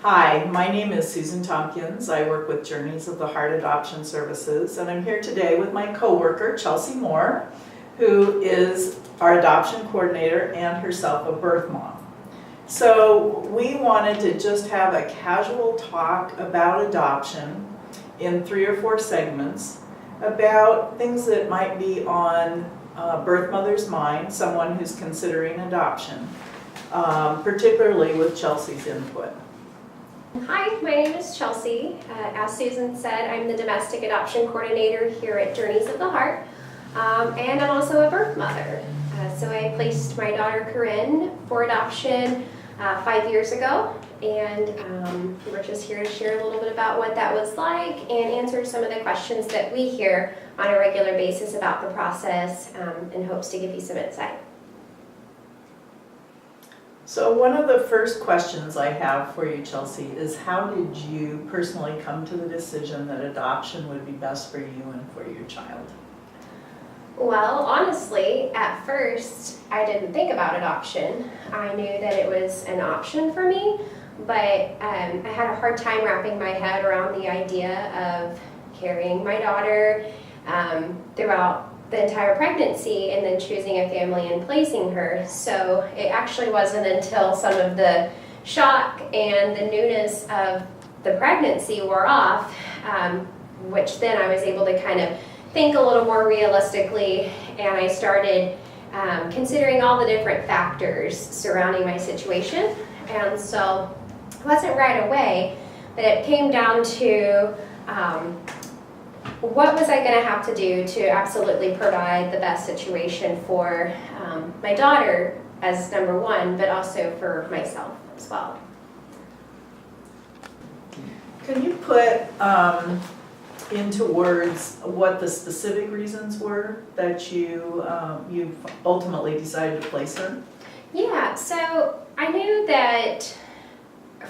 Hi, my name is Susan Tompkins. I work with Journeys of the Heart Adoption Services, and I'm here today with my coworker, Chelsea Moore, who is our adoption coordinator and herself a birth mom. So we wanted to just have a casual talk about adoption in 3 or 4 segments about things that might be on birth mother's mind, someone who's considering adoption, particularly with Chelsea's input. Hi, my name is Chelsea. As Susan said, I'm the domestic adoption coordinator here at Journeys of the Heart, and I'm also a birth mother. So I placed my daughter Corinne for adoption 5 years ago, and we're just here to share a little bit about what that was like and answer some of the questions that we hear on a regular basis about the process in hopes to give you some insight. So one of the first questions I have for you, Chelsea, is how did you personally come to the decision that adoption would be best for you and for your child? Well, honestly, at first, I didn't think about adoption. I knew that it was an option for me, but I had a hard time wrapping my head around the idea of carrying my daughter throughout the entire pregnancy and then choosing a family and placing her. So it actually wasn't until some of the shock and the newness of the pregnancy wore off, which then I was able to kind of think a little more realistically, and I started considering all the different factors surrounding my situation. And so it wasn't right away, but it came down to what was I going to have to do to absolutely provide the best situation for my daughter as number one, but also for myself as well. Can you put into words what the specific reasons were that you ultimately decided to place her? Yeah, so I knew that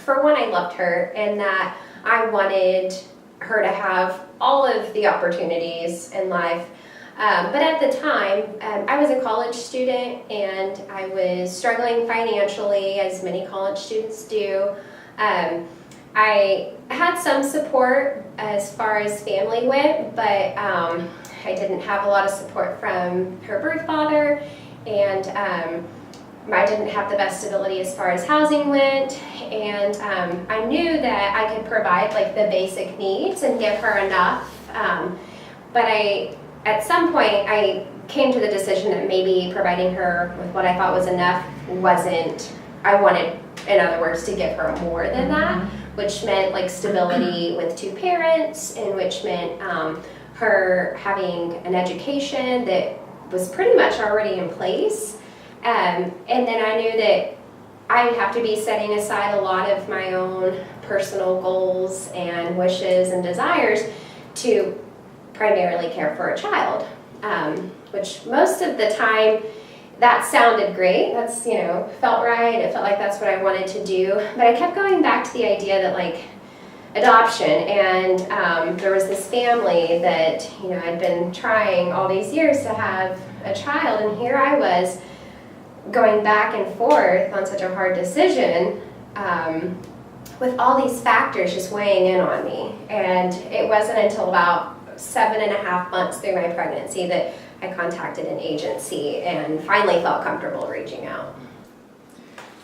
for one, I loved her and that I wanted her to have all of the opportunities in life. But at the time, I was a college student and I was struggling financially, as many college students do. I had some support as far as family went, but I didn't have a lot of support from her birth father, and I didn't have the best stability as far as housing went, and I knew that I could provide like the basic needs and give her enough, but at some point I came to the decision that maybe providing her with what I thought was enough wasn't, I wanted, in other words, to give her more than that, which meant like stability with 2 parents, and which meant her having an education that was pretty much already in place. And then I knew that I'd have to be setting aside a lot of my own personal goals and wishes and desires to primarily care for a child, which most of the time that sounded great. That's, felt right. It felt like that's what I wanted to do. But I kept going back to the idea that like adoption, and there was this family that, I'd been trying all these years to have a child, and here I was going back and forth on such a hard decision with all these factors just weighing in on me. And it wasn't until about 7.5 months through my pregnancy that I contacted an agency and finally felt comfortable reaching out.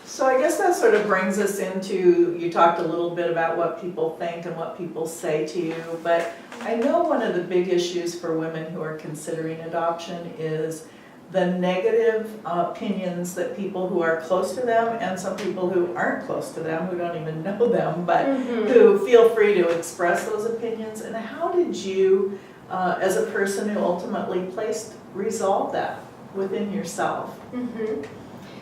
So I guess that sort of brings us into, you talked a little bit about what people think and what people say to you, but I know one of the big issues for women who are considering adoption is the negative opinions that people who are close to them and some people who aren't close to them, who don't even know them, but who feel free to express those opinions. And how did you, as a person who ultimately resolve that within yourself?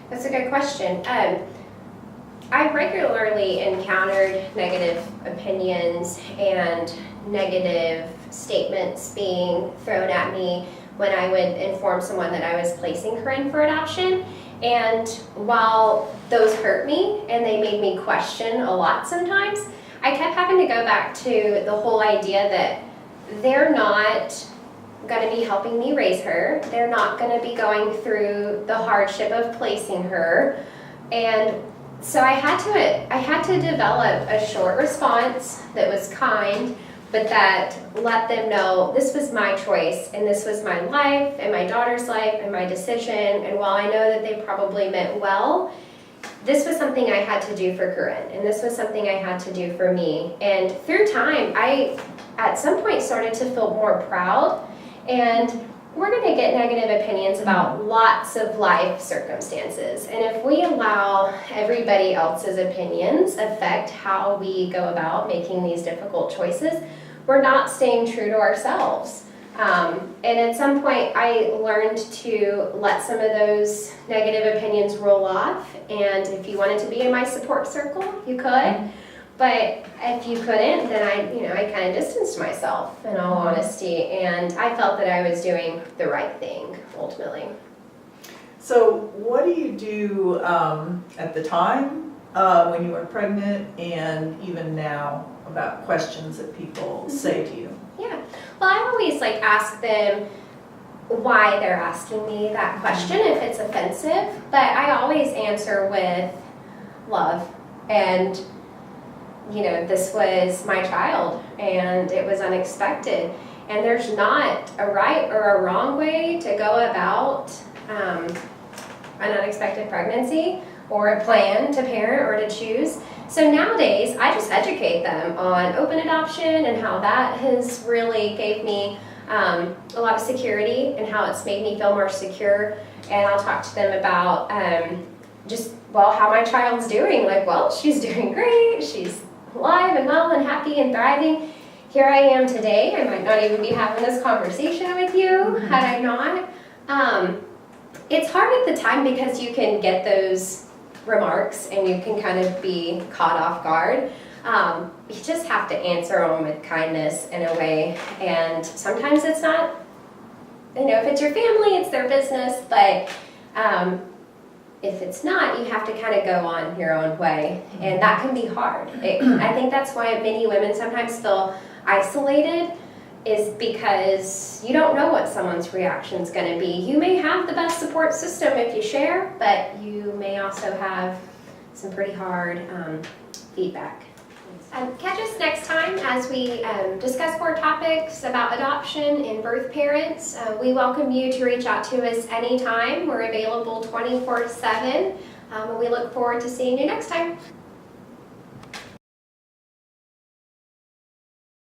That's a good question. I regularly encountered negative opinions and negative statements being thrown at me when I would inform someone that I was placing Corinne for adoption. And while those hurt me and they made me question a lot sometimes, I kept having to go back to the whole idea that they're not going to be helping me raise her. They're not going to be going through the hardship of placing her. And So I had to develop a short response that was kind, but that let them know this was my choice and this was my life and my daughter's life and my decision. And while I know that they probably meant well, this was something I had to do for Corinne, and this was something I had to do for me. And through time, I at some point started to feel more proud. And we're going to get negative opinions about lots of life circumstances. And if we allow everybody else's opinions affect how we go about making these difficult choices, we're not staying true to ourselves. And at some point, I learned to let some of those negative opinions roll off. And if you wanted to be in my support circle, you could. But if you couldn't, then I kind of distanced myself, in all honesty. And I felt that I was doing the right thing, ultimately. So what do you do at the time when you were pregnant and even now about questions that people say to you? Yeah. Well, I always ask them why they're asking me that question if it's offensive, but I always answer with love. And this was my child and it was unexpected. And there's not a right or a wrong way to go about an unexpected pregnancy or a plan to parent or to choose. So nowadays, I just educate them on open adoption and how that has really gave me a lot of security and how it's made me feel more secure. And I'll talk to them about how my child's doing. She's doing great. She's alive and well and happy and thriving. Here I am today. I might not even be having this conversation with you had I not. It's hard at the time because you can get those remarks and you can kind of be caught off guard. You just have to answer them with kindness in a way. And sometimes it's not, if it's your family, it's their business. But if it's not, you have to kind of go on your own way, and that can be hard. I think that's why many women sometimes feel isolated, is because you don't know what someone's reaction is going to be. You may have the best support system if you share, but you may also have some pretty hard feedback. Catch us next time as we discuss more topics about adoption and birth parents. We welcome you to reach out to us anytime. We're available 24/7. We look forward to seeing you next time.